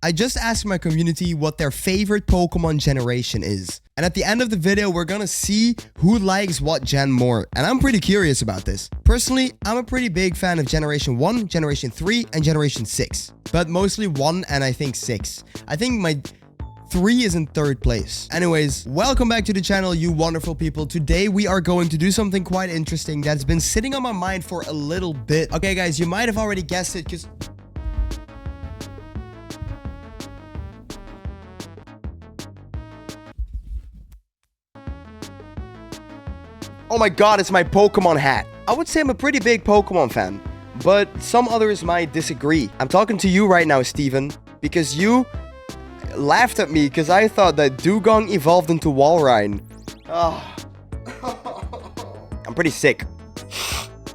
I just asked my community what their favorite Pokemon generation is. And at the end of the video, we're gonna see who likes what gen more. And I'm pretty curious about this. Personally, I'm a pretty big fan of Generation 1, Generation 3, and Generation 6. But mostly 1 and I think 6. I think my 3 is in 3rd place. Anyways, welcome back to the channel, you wonderful people. Today we are going to do something quite interesting that's been sitting on my mind for a little bit. Okay guys, you might have already guessed it because... Oh my god, it's my Pokemon hat. I would say I'm a pretty big Pokemon fan, but some others might disagree. I'm talking to you right now, Steven, because you laughed at me because I thought that Dugong evolved into Walrein. Oh. I'm pretty sick.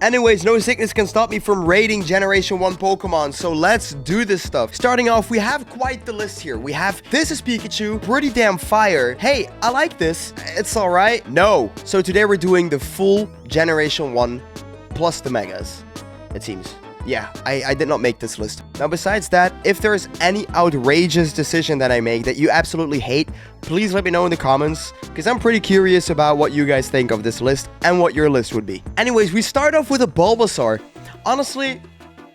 Anyways, no sickness can stop me from rating Generation 1 Pokemon, so let's do this stuff. Starting off, we have quite the list here. We have, this is Pikachu, pretty damn fire. Hey, I like this. It's alright. No. So today we're doing the full Generation 1 plus the Megas, it seems. Yeah, I did not make this list. Now, besides that, if there's any outrageous decision that I make that you absolutely hate, please let me know in the comments, because I'm pretty curious about what you guys think of this list and what your list would be. Anyways, we start off with a Bulbasaur. Honestly,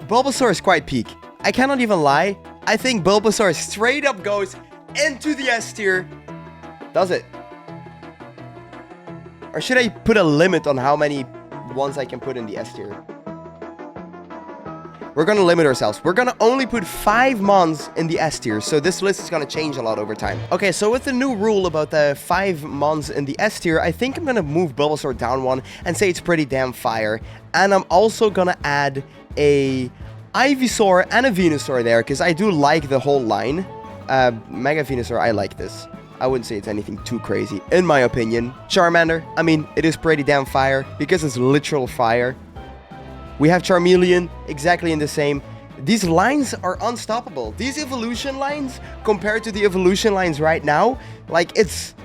Bulbasaur is quite peak. I cannot even lie. I think Bulbasaur straight up goes into the S tier. Does it? Or should I put a limit on how many ones I can put in the S tier? We're gonna limit ourselves. We're gonna only put 5 Mons in the S tier, so this list is gonna change a lot over time. Okay, so with the new rule about the 5 Mons in the S tier, I think I'm gonna move Bulbasaur down 1 and say it's pretty damn fire. And I'm also gonna add a Ivysaur and a Venusaur there, because I do like the whole line. Mega Venusaur, I like this. I wouldn't say it's anything too crazy, in my opinion. Charmander, I mean, it is pretty damn fire, because it's literal fire. We have Charmeleon, exactly in the same. These lines are unstoppable. These evolution lines, compared to the evolution lines right now, like, it's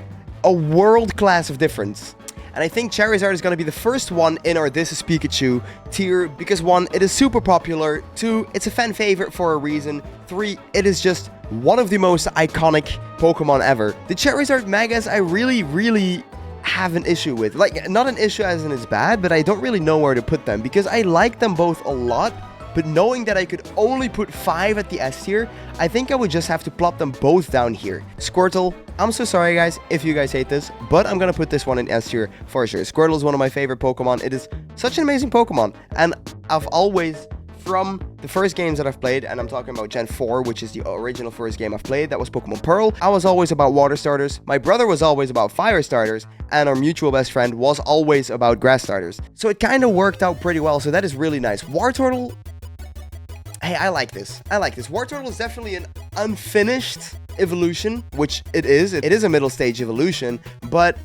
a world class of difference. And I think Charizard is going to be the first one in our This is Pikachu tier, because 1, it is super popular, 2, it's a fan favorite for a reason, 3, it is just one of the most iconic Pokemon ever. The Charizard Megas, I really have an issue with. Like, not an issue as in it's bad, but I don't really know where to put them, because I like them both a lot, but knowing that I could only put 5 at the S tier, I think I would just have to plop them both down here. Squirtle, I'm so sorry guys if you guys hate this, but I'm gonna put this one in S tier for sure. Squirtle is one of my favorite Pokemon. It is such an amazing Pokemon, and I've always, from the first games that I've played, and I'm talking about Gen 4, which is the original first game I've played, that was Pokemon Pearl, I was always about water starters, my brother was always about fire starters, and our mutual best friend was always about grass starters. So it kind of worked out pretty well, so that is really nice. Wartortle, hey, I like this. I like this. Wartortle is definitely an unfinished evolution, which it is. It is a middle stage evolution, but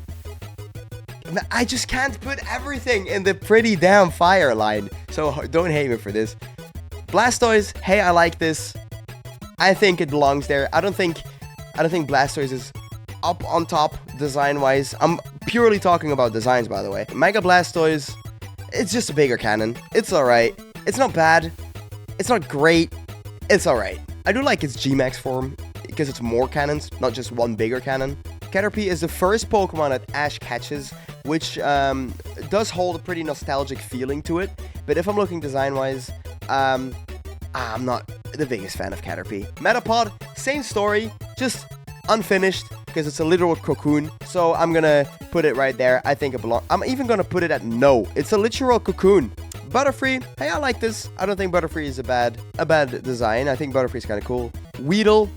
I just can't put everything in the pretty damn fire line, so don't hate me for this. Blastoise, hey, I like this. I think it belongs there. I don't think Blastoise is up on top design-wise. I'm purely talking about designs, by the way. Mega Blastoise, it's just a bigger cannon. It's alright. It's not bad. It's not great. It's alright. I do like its G-Max form, because it's more cannons, not just one bigger cannon. Caterpie is the first Pokemon that Ash catches, which does hold a pretty nostalgic feeling to it. But if I'm looking design-wise, I'm not the biggest fan of Caterpie. Metapod, same story, just unfinished, because it's a literal cocoon. So I'm gonna put it right there. I think it belongs. I'm even gonna put it at no. It's a literal cocoon. Butterfree, hey, I like this. I don't think Butterfree is a bad design. I think Butterfree is kind of cool. Weedle,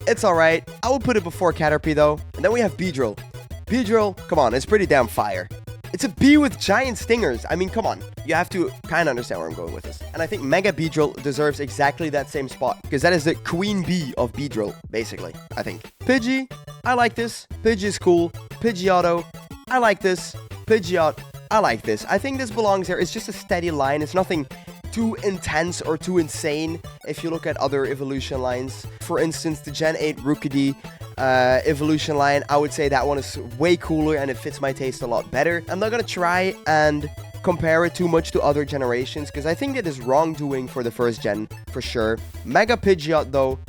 it's alright. I would put it before Caterpie though. And then we have Beedrill. Beedrill, come on, it's pretty damn fire. It's a bee with giant stingers. I mean, come on. You have to kind of understand where I'm going with this. And I think Mega Beedrill deserves exactly that same spot, because that is the queen bee of Beedrill, basically, I think. Pidgey, I like this. Pidgey is cool. Pidgeotto, I like this. Pidgeot, I like this. I think this belongs there. It's just a steady line. It's nothing too intense or too insane if you look at other evolution lines. For instance, the Gen 8 Rookidee evolution line, I would say that one is way cooler and it fits my taste a lot better. I'm not gonna try and compare it too much to other generations, because I think it is wrongdoing for the first gen, for sure. Mega Pidgeot, though,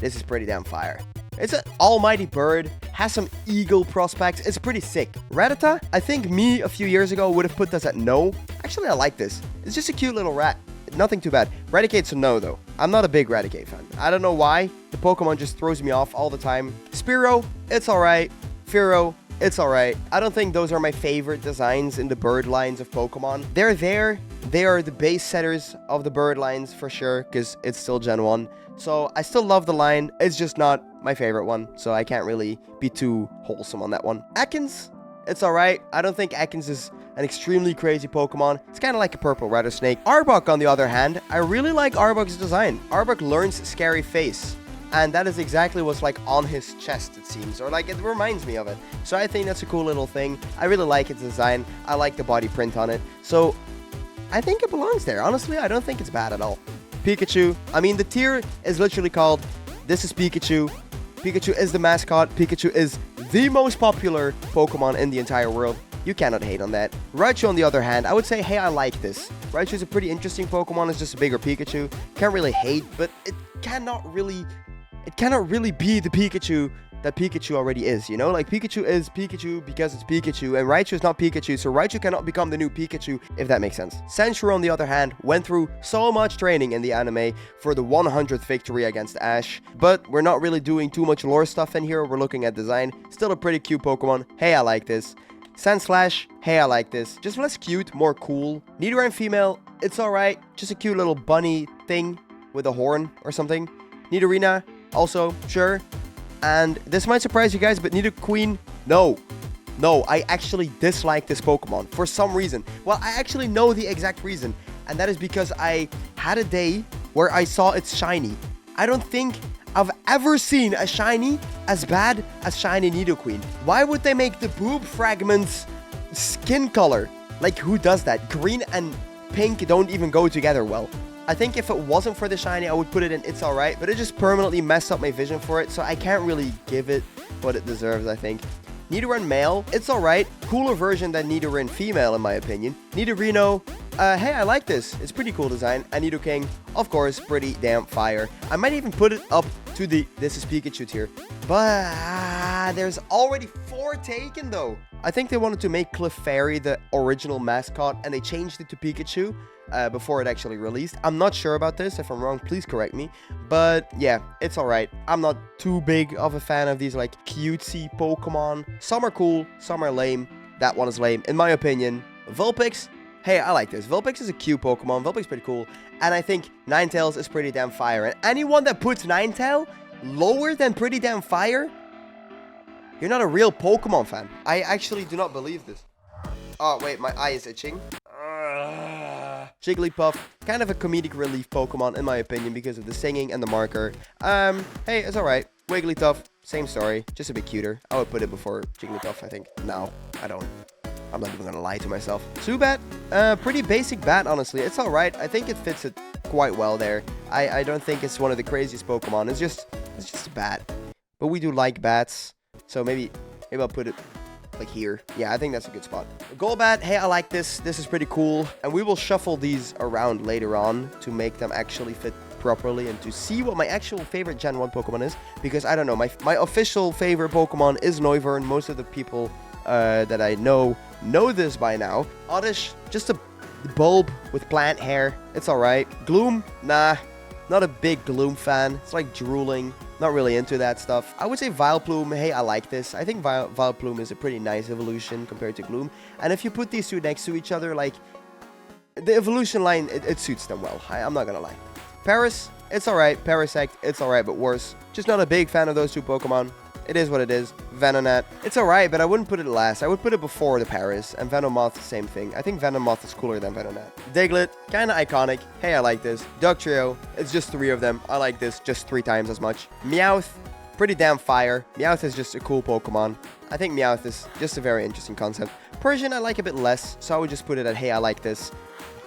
This is pretty damn fire. It's an almighty bird, has some eagle prospects, it's pretty sick. Rattata, I think me a few years ago would have put this at no. Actually, I like this. It's just a cute little rat. Nothing too bad. Raticate's a no, though. I'm not a big Raticate fan. I don't know why. The Pokemon just throws me off all the time. Spearow, it's alright. Fearow, it's alright. I don't think those are my favorite designs in the bird lines of Pokemon. They're there. They are the base setters of the bird lines for sure, because it's still Gen 1. So I still love the line. It's just not my favorite one, so I can't really be too wholesome on that one. Ekans, it's alright. I don't think Ekans is an extremely crazy Pokemon. It's kind of like a purple rattlesnake. Arbok, on the other hand, I really like Arbok's design. Arbok learns Scary Face, and that is exactly what's like on his chest, it seems, or like it reminds me of it. So I think that's a cool little thing. I really like its design. I like the body print on it. So I think it belongs there. Honestly, I don't think it's bad at all. Pikachu. I mean, the tier is literally called, this is Pikachu. Pikachu is the mascot. Pikachu is the most popular Pokemon in the entire world. You cannot hate on that. Raichu, on the other hand, I would say, hey, I like this. Raichu is a pretty interesting Pokemon. It's just a bigger Pikachu. Can't really hate, but it cannot really be the Pikachu that Pikachu already is, you know? Like, Pikachu is Pikachu because it's Pikachu, and Raichu is not Pikachu, so Raichu cannot become the new Pikachu, if that makes sense. Sandshrew, on the other hand, went through so much training in the anime for the 100th victory against Ash, but we're not really doing too much lore stuff in here. We're looking at design. Still a pretty cute Pokemon. Hey, I like this. Sandslash, hey, I like this. Just less cute, more cool. Nidoran female, it's alright. Just a cute little bunny thing with a horn or something. Nidorina, also, sure. And this might surprise you guys, but Nidoqueen, no. No, I actually dislike this Pokemon for some reason. Well, I actually know the exact reason, and that is because I had a day where I saw its shiny. I don't think I've ever seen a shiny as bad as shiny Nidoqueen. Why would they make the boob fragments skin color? Like, who does that? Green and pink don't even go together well. I think if it wasn't for the shiny, I would put it in it's alright, but it just permanently messed up my vision for it, so I can't really give it what it deserves, I think. Nidoran male, it's alright. Cooler version than Nidoran female, in my opinion. Nidorino, hey, I like this. It's pretty cool design. And Nidoking, of course, pretty damn fire. I might even put it up to the This is Pikachu tier. But there's already 4 taken, though. I think they wanted to make Clefairy the original mascot, and they changed it to Pikachu before it actually released. I'm not sure about this. If I'm wrong, please correct me. But yeah, it's alright. I'm not too big of a fan of these like cutesy Pokemon. Some are cool, some are lame. That one is lame, in my opinion. Vulpix, hey, I like this. Vulpix is a cute Pokemon. Vulpix is pretty cool. And I think Ninetales is pretty damn fire. And anyone that puts Ninetale lower than pretty damn fire, you're not a real Pokemon fan. I actually do not believe this. Oh, wait, my eye is itching. Jigglypuff, kind of a comedic relief Pokemon, in my opinion, because of the singing and the marker. Hey, it's alright. Wigglytuff, same story, just a bit cuter. I would put it before Jigglypuff, I think. No, I don't. I'm not even gonna lie to myself. Zubat, pretty basic bat, honestly. It's alright. I think it fits it quite well there. I don't think it's one of the craziest Pokemon. It's just a bat. But we do like bats. So maybe I'll put it like here. Yeah, I think that's a good spot. Golbat, hey, I like this. This is pretty cool. And we will shuffle these around later on to make them actually fit properly and to see what my actual favorite Gen 1 Pokemon is. Because I don't know, my official favorite Pokemon is Noivern. Most of the people that I know this by now. Oddish, just a bulb with plant hair. It's alright. Gloom, nah. Not a big Gloom fan. It's like drooling. Not really into that stuff. I would say Vileplume, hey, I like this. I think Vileplume is a pretty nice evolution compared to Gloom. And if you put these two next to each other, like, the evolution line, it suits them well. I'm not gonna lie. Paris, it's alright. Parasect, it's alright, but worse. Just not a big fan of those two Pokemon. It is what it is. Venonat, it's alright, but I wouldn't put it last. I would put it before the Paris. And Venomoth, same thing. I think Venomoth is cooler than Venonat. Diglett, kind of iconic. Hey, I like this. Dugtrio, it's just 3 of them. I like this just 3 times as much. Meowth, pretty damn fire. Meowth is just a cool Pokemon. I think Meowth is just a very interesting concept. Persian, I like a bit less, so I would just put it at, hey, I like this,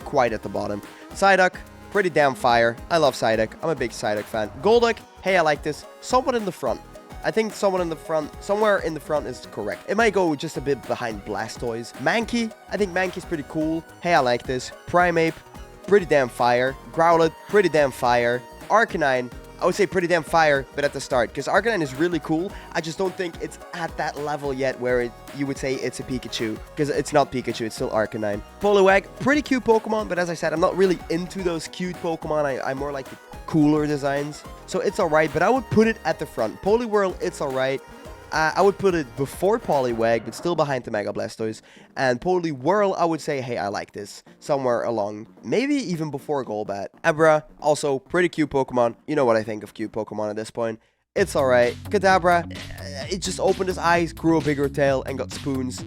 quite at the bottom. Psyduck, pretty damn fire. I love Psyduck. I'm a big Psyduck fan. Golduck, hey, I like this. Somewhat in the front. I think somewhere in the front is correct. It might go just a bit behind Blastoise. Mankey, I think Mankey's pretty cool. Hey, I like this. Primeape, pretty damn fire. Growlithe, pretty damn fire. Arcanine, I would say pretty damn fire, but at the start, because Arcanine is really cool. I just don't think it's at that level yet where you would say it's a Pikachu, because it's not Pikachu, it's still Arcanine. Poliwag, pretty cute Pokemon, but as I said, I'm not really into those cute Pokemon. I'm more like the cooler designs, so it's alright, but I would put it at the front. Poliwhirl, it's alright. I would put it before Poliwag, but still behind the Mega Blastoise. And Poliwhirl, I would say, hey, I like this. Somewhere along, maybe even before Golbat. Abra, also pretty cute Pokemon. You know what I think of cute Pokemon at this point. It's alright. Kadabra, it just opened its eyes, grew a bigger tail, and got spoons.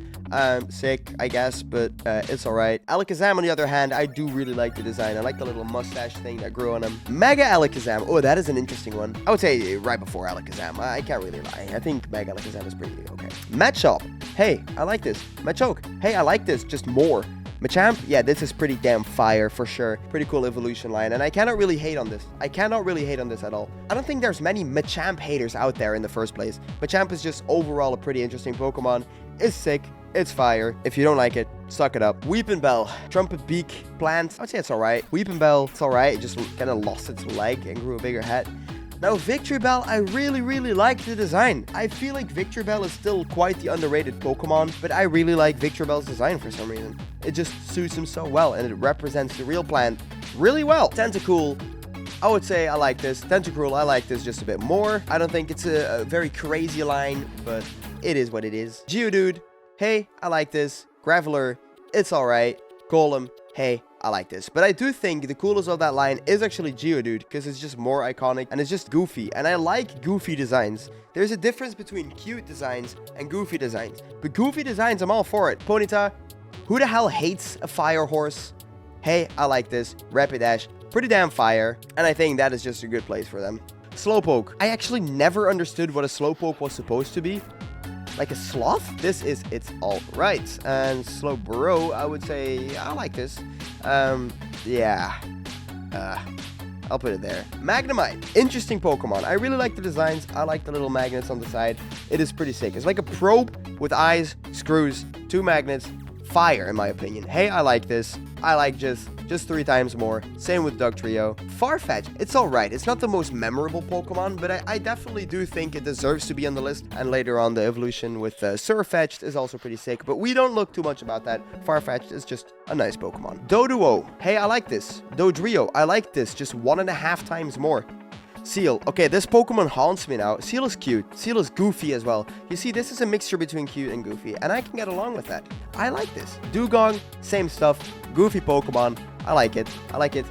Sick, I guess, but it's alright. Alakazam, on the other hand, I do really like the design. I like the little mustache thing that grew on him. Mega Alakazam, oh, that is an interesting one. I would say right before Alakazam. I can't really lie. I think Mega Alakazam is pretty okay. Machop, hey, I like this. Machoke, hey, I like this, just more. Machamp, yeah, this is pretty damn fire for sure. Pretty cool evolution line, and I cannot really hate on this. I cannot really hate on this at all. I don't think there's many Machamp haters out there in the first place. Machamp is just overall a pretty interesting Pokemon. It's sick. It's fire. If you don't like it, suck it up. Weepinbell, trumpet beak plant. I'd say it's alright. Weepinbell, it's alright. It just kind of lost its leg and grew a bigger head. Now, Victreebel, I really like the design. I feel like Victreebel is still quite the underrated Pokemon, but I really like Victreebel's design for some reason. It just suits him so well, and it represents the real plant really well. Tentacool, I would say I like this. Tentacruel, I like this just a bit more. I don't think it's a very crazy line, but it is what it is. Geodude, hey, I like this. Graveler, it's alright. Golem, hey, I like this. But I do think the coolest of that line is actually Geodude, because it's just more iconic and it's just goofy. And I like goofy designs. There's a difference between cute designs and goofy designs. But goofy designs, I'm all for it. Ponyta, who the hell hates a fire horse? Hey, I like this. Rapidash, pretty damn fire. And I think that is just a good place for them. Slowpoke, I actually never understood what a Slowpoke was supposed to be. Like a sloth? It's all right. And Slowbro, I would say, I like this. Yeah. I'll put it there. Magnemite, interesting Pokemon. I really like the designs. I like the little magnets on the side. It is pretty sick. It's like a probe with eyes, screws, 2 magnets. Fire, in my opinion. Hey, I like this. I like just 3 times more. Same with Dugtrio. Farfetch, it's alright. It's not the most memorable Pokemon, but I definitely do think it deserves to be on the list. And later on, the evolution with Surfetch'd is also pretty sick, but we don't look too much about that. Farfetch'd is just a nice Pokemon. Doduo, hey, I like this. Dodrio, I like this, just 1.5 times more. Seal. Okay, this Pokemon haunts me now. Seal is cute. Seal is goofy as well. You see, this is a mixture between cute and goofy, and I can get along with that. I like this. Dugong, same stuff. Goofy Pokemon. I like it. I like it.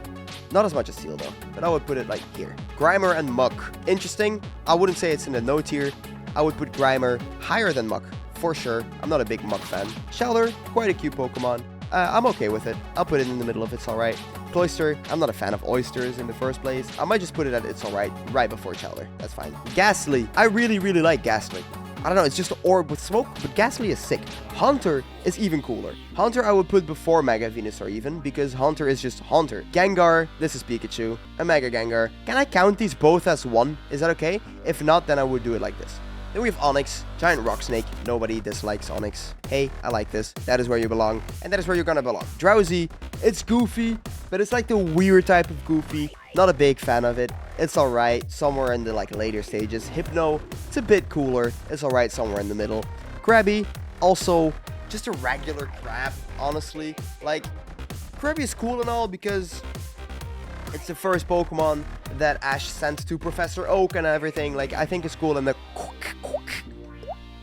Not as much as Seal, though, but I would put it like here. Grimer and Muck. Interesting. I wouldn't say it's in the no tier. I would put Grimer higher than Muck, for sure. I'm not a big Muck fan. Shelter, quite a cute Pokemon. I'm okay with it. I'll put it in the middle if it's alright. Cloyster, I'm not a fan of oysters in the first place. I might just put it at it's alright right before Chelder. That's fine. Ghastly, I really like Ghastly. I don't know, it's just an orb with smoke, but Ghastly is sick. Haunter is even cooler. Haunter I would put before Mega Venusaur even, because Haunter is just Haunter. Gengar, this is Pikachu, a Mega Gengar. Can I count these both as one? Is that okay? If not, then I would do it like this. Then we have Onix, giant rock snake. Nobody dislikes Onix. Hey, I like this. That is where you belong, and that is where you're gonna belong. Drowsy, it's goofy, but it's like the weird type of goofy. Not a big fan of it. It's alright, somewhere in the later stages. Hypno, it's a bit cooler. It's alright somewhere in the middle. Krabby, also just a regular crab, honestly. Like, Krabby is cool and all because it's the first Pokemon that Ash sent to Professor Oak and everything. Like, I think it's cool, and the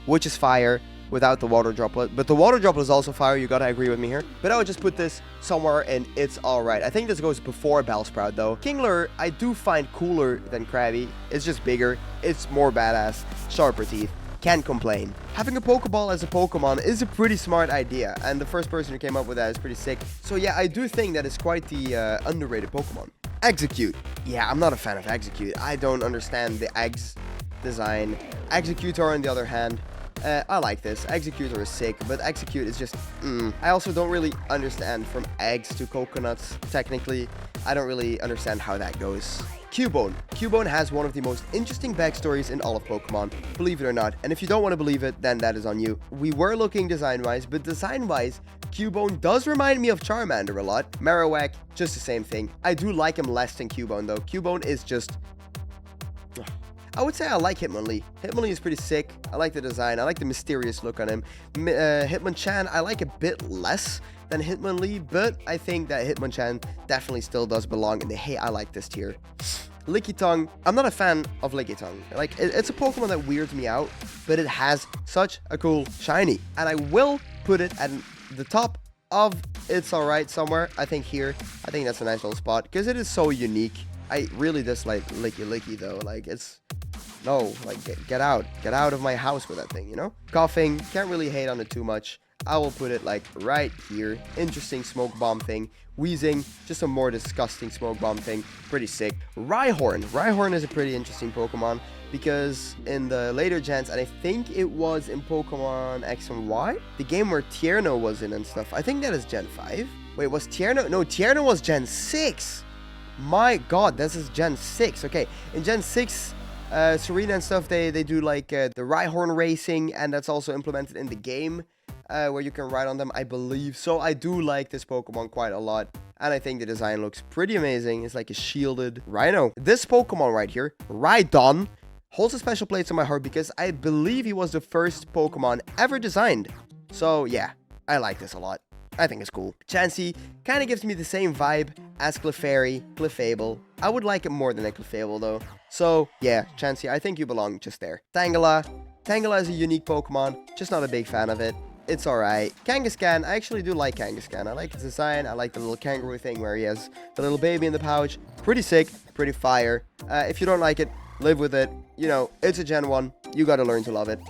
which is fire without the water droplet. But the water droplet is also fire, you gotta agree with me here. But I would just put this somewhere in it's alright. I think this goes before Bellsprout though. Kingler, I do find cooler than Krabby. It's just bigger, it's more badass, sharper teeth. Can't complain. Having a Pokeball as a Pokemon is a pretty smart idea, and the first person who came up with that is pretty sick. So yeah, I do think that it's quite the underrated Pokemon. Execute. Yeah, I'm not a fan of Execute. I don't understand the eggs design. Executor, on the other hand, I like this. Executor is sick, but Execute is just, I also don't really understand from eggs to coconuts, technically. I don't really understand how that goes. Cubone. Cubone has one of the most interesting backstories in all of Pokemon, believe it or not. And if you don't want to believe it, then that is on you. We were looking design-wise, but design-wise, Cubone does remind me of Charmander a lot. Marowak, just the same thing. I do like him less than Cubone, though. Cubone is just I would say I like Hitmonlee. Hitmonlee is pretty sick. I like the design. I like the mysterious look on him. Hitmonchan, I like a bit less than Hitmonlee, but I think that Hitmonchan definitely still does belong in the hey, I like this tier. Lickitung, I'm not a fan of Lickitung. Like, it's a Pokemon that weirds me out, but it has such a cool shiny. And I will put it at the top of it's alright somewhere. I think here. I think that's a nice little spot because it is so unique. I really dislike Licky though. Like, it's... No, like, get out. Get out of my house with that thing, you know? Coughing, can't really hate on it too much. I will put it, like, right here. Interesting smoke bomb thing. Wheezing, just a more disgusting smoke bomb thing. Pretty sick. Rhyhorn. Rhyhorn is a pretty interesting Pokemon because in the later gens, and I think it was in Pokemon X and Y, the game where Tierno was in and stuff. I think that is Gen 5. Wait, was Tierno? No, Tierno was Gen 6. My god, this is Gen 6. Okay, in Gen 6... Serena and stuff, they do like the Rhyhorn racing, and that's also implemented in the game where you can ride on them, I believe. So I do like this Pokemon quite a lot, and I think the design looks pretty amazing. It's like a shielded rhino. This Pokemon right here, Rhydon, holds a special place in my heart because I believe he was the first Pokemon ever designed. So yeah, I like this a lot. I think it's cool. Chansey kind of gives me the same vibe as Clefairy, Clefable. I would like it more than a Clefable though. So yeah, Chansey, I think you belong just there. Tangela. Tangela is a unique Pokemon, just not a big fan of it. It's alright. Kangaskhan, I actually do like Kangaskhan. I like his design. I like the little kangaroo thing where he has the little baby in the pouch. Pretty sick, pretty fire. If you don't like it, live with it. You know, it's a Gen 1. You gotta learn to love it.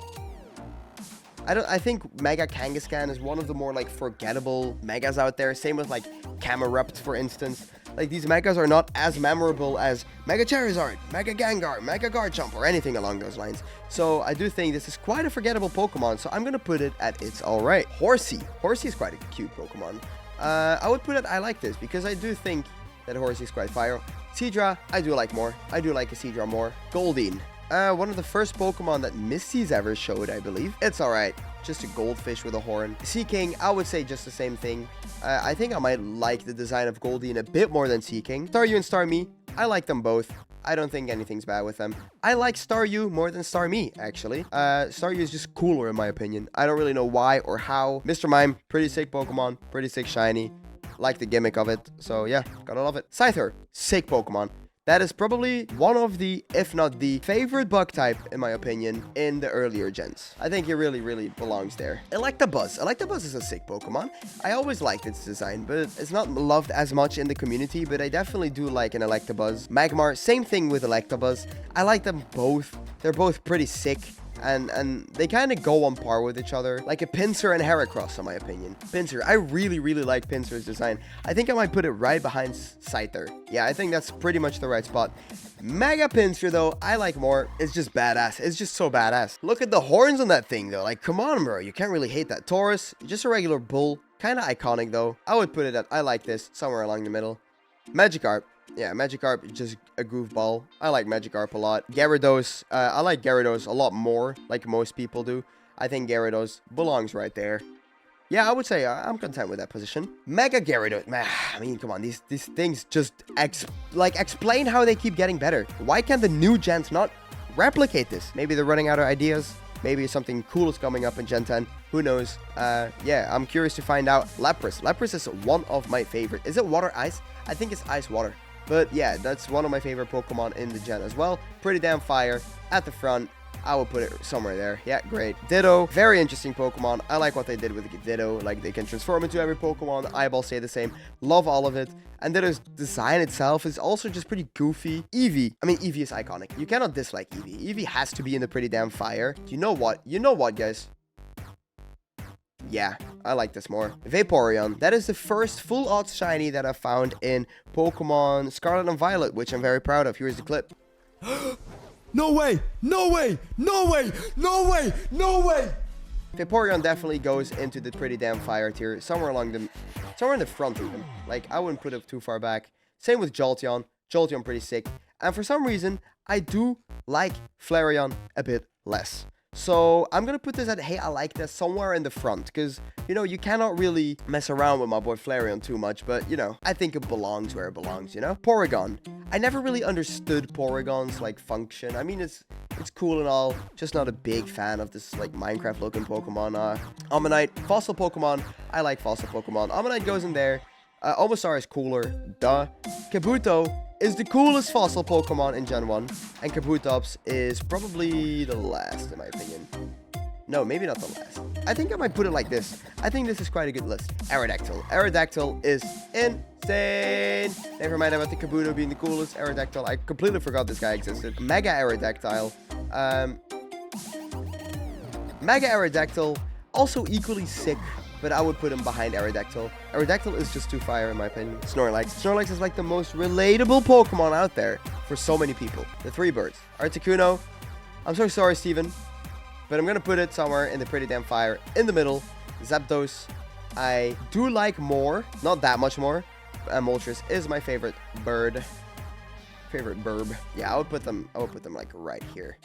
I think Mega Kangaskhan is one of the more, like, forgettable Megas out there. Same with, like, Camerupt, for instance. Like, these Megas are not as memorable as Mega Charizard, Mega Gengar, Mega Garchomp, or anything along those lines. So, I do think this is quite a forgettable Pokemon, so I'm gonna put it at it's alright. Horsey. Horsey is quite a cute Pokemon. I would put it I like this, because I do think that Horsey is quite fire. Seadra, I do like more. I do like a Seadra more. Goldeen. One of the first Pokemon that Misty's ever showed, I believe. It's alright. Just a goldfish with a horn. Seaking, I would say just the same thing. I think I might like the design of Goldeen a bit more than Seaking. Staryu and Starmie, I like them both. I don't think anything's bad with them. I like Staryu more than Starmie, actually. Staryu is just cooler in my opinion. I don't really know why or how. Mr. Mime, pretty sick Pokemon. Pretty sick shiny. Like the gimmick of it. So yeah, gotta love it. Scyther, sick Pokemon. That is probably one of the, if not the, favorite bug type, in my opinion, in the earlier gens. I think it really, really belongs there. Electabuzz. Electabuzz is a sick Pokemon. I always liked its design, but it's not loved as much in the community, but I definitely do like an Electabuzz. Magmar, same thing with Electabuzz. I like them both. They're both pretty sick. And they kind of go on par with each other, like a Pinsir and Heracross, in my opinion. Pinsir, I really, really like Pinsir's design. I think I might put it right behind Scyther. Yeah, I think that's pretty much the right spot. Mega Pinsir, though, I like more. It's just badass. It's just so badass. Look at the horns on that thing, though. Like, come on, bro. You can't really hate that. Taurus, just a regular bull. Kind of iconic, though. I would put it at, I like this, somewhere along the middle. Magikarp. Yeah, Magikarp is just a goofball. I like Magikarp a lot. Gyarados, I like Gyarados a lot more, like most people do. I think Gyarados belongs right there. Yeah, I would say I'm content with that position. Mega Gyarados, man, I mean, come on, these things just explain how they keep getting better. Why can't the new gens not replicate this? Maybe they're running out of ideas. Maybe something cool is coming up in Gen 10. Who knows? Yeah, I'm curious to find out. Lapras. Lapras is one of my favorite. Is it water ice? I think it's ice water. But yeah, that's one of my favorite Pokemon in the gen as well. Pretty damn fire. At the front, I will put it somewhere there. Yeah, great. Ditto, very interesting Pokemon. I like what they did with Ditto. Like, they can transform into every Pokemon. The eyeballs stay the same. Love all of it. And Ditto's design itself is also just pretty goofy. Eevee. I mean, Eevee is iconic. You cannot dislike Eevee. Eevee has to be in the pretty damn fire. You know what? You know what, guys? Yeah, I like this more. Vaporeon. That is the first full art shiny that I found in Pokemon Scarlet and Violet, which I'm very proud of. Here's the clip. No way! No way! No way! No way! No way! Vaporeon definitely goes into the pretty damn fire tier, somewhere in the front even. Like, I wouldn't put it too far back. Same with Jolteon. Jolteon pretty sick. And for some reason, I do like Flareon a bit less. So I'm gonna put this at, hey, I like this somewhere in the front, because, you know, you cannot really mess around with my boy Flareon too much, but, you know, I think it belongs where it belongs, you know? Porygon. I never really understood Porygon's, like, function. I mean, it's cool and all, just not a big fan of this, like, Minecraft-looking Pokemon. Ammonite, fossil Pokemon. I like fossil Pokemon. Ammonite goes in there. Omastar is cooler, duh. Kabuto is the coolest fossil Pokemon in Gen 1, and Kabutops is probably the last, in my opinion. No, maybe not the last. I think I might put it like this. I think this is quite a good list. Aerodactyl. Aerodactyl is insane. Never mind about the Kabuto being the coolest. Aerodactyl, I completely forgot this guy existed. Mega Aerodactyl. Mega Aerodactyl, also equally sick, but I would put him behind Aerodactyl. Aerodactyl is just too fire, in my opinion. Snorlax. Snorlax is like the most relatable Pokemon out there for so many people. The three birds. Articuno. I'm so sorry, Steven, but I'm gonna put it somewhere in the pretty damn fire. In the middle. Zapdos. I do like more. Not that much more. Moltres is my favorite bird. Favorite burb. Yeah, I would put them like right here.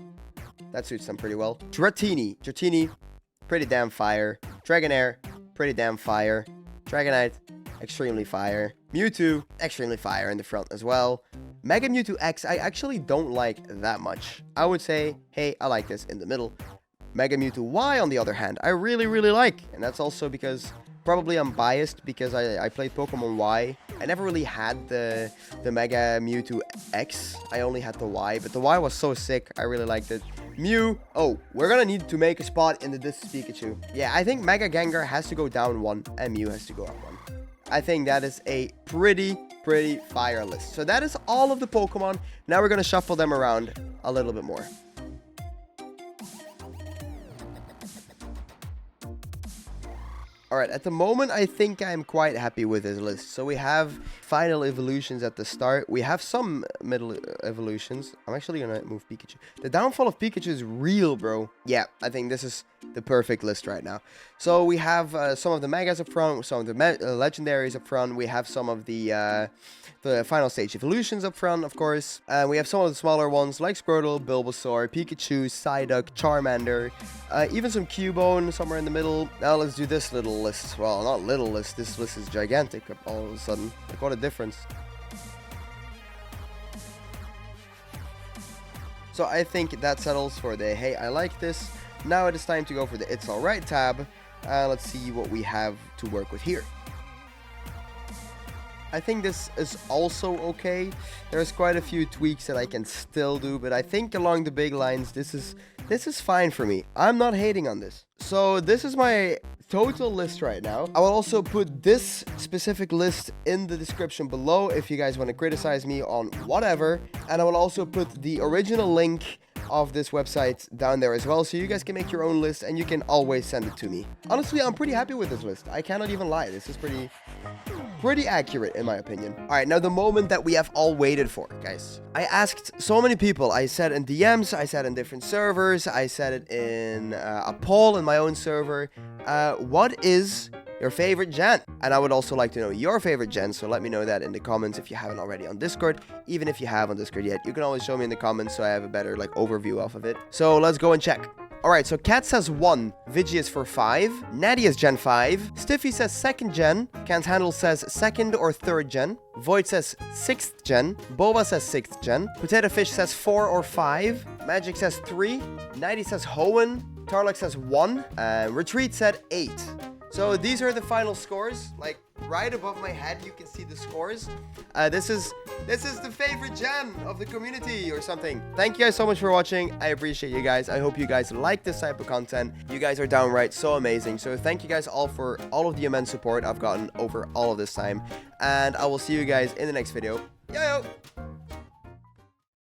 That suits them pretty well. Dratini. Dratini. Pretty damn fire. Dragonair. Pretty damn fire. Dragonite, extremely fire. Mewtwo, extremely fire in the front as well. Mega Mewtwo X, I actually don't like that much. I would say, hey, I like this in the middle. Mega Mewtwo Y, on the other hand, I really, really like. And that's also because, probably I'm biased because I played Pokemon Y. I never really had the Mega Mewtwo X. I only had the Y, but the Y was so sick. I really liked it. Mew. Oh, we're gonna need to make a spot in the This is Pikachu. Yeah, I think Mega Gengar has to go down one and Mew has to go up one. I think that is a pretty fire list. So that is all of the Pokemon. Now we're gonna shuffle them around a little bit more. Alright, at the moment, I think I'm quite happy with this list. So we have final evolutions at the start. We have some middle evolutions. I'm actually going to move Pikachu. The downfall of Pikachu is real, bro. Yeah, I think this is the perfect list right now. So we have some of the Megas up front, some of the Legendaries up front. We have some of the final stage evolutions up front, of course. We have some of the smaller ones like Squirtle, Bulbasaur, Pikachu, Psyduck, Charmander, even some Cubone somewhere in the middle. Now let's do this little list. Well, not little list. This list is gigantic all of a sudden. Like, what a difference. So I think that settles for the, hey, I like this. Now it is time to go for the It's Alright tab. Let's see what we have to work with here. I think this is also okay. There's quite a few tweaks that I can still do, but I think along the big lines, this is fine for me. I'm not hating on this. So this is my total list right now. I will also put this specific list in the description below if you guys want to criticize me on whatever. And I will also put the original link of this website down there as well, so you guys can make your own list and you can always send it to me. Honestly, I'm pretty happy with this list. I cannot even lie. This is pretty accurate in my opinion. All right, now the moment that we have all waited for, guys. I asked so many people. I said in DMs, I said in different servers, I said it in a poll in my own server. What is your favorite gen? And I would also like to know your favorite gen, so let me know that in the comments if you haven't already on Discord. Even if you have on Discord yet, you can always show me in the comments so I have a better like overview off of it. So let's go and check. Alright, so Cat says 1, Vigi is for 5, Natty is Gen 5, Stiffy says 2nd Gen, Can't Handle says 2nd or 3rd Gen, Void says 6th Gen, Boba says 6th Gen, Potato Fish says 4 or 5, Magic says 3, Nighty says Hoenn, Tarlok says 1, Retreat said 8. So these are the final scores. Like right above my head, you can see the scores. This is the favorite gen of the community or something. Thank you guys so much for watching. I appreciate you guys. I hope you guys like this type of content. You guys are downright so amazing. So thank you guys all for all of the immense support I've gotten over all of this time. And I will see you guys in the next video. Yo!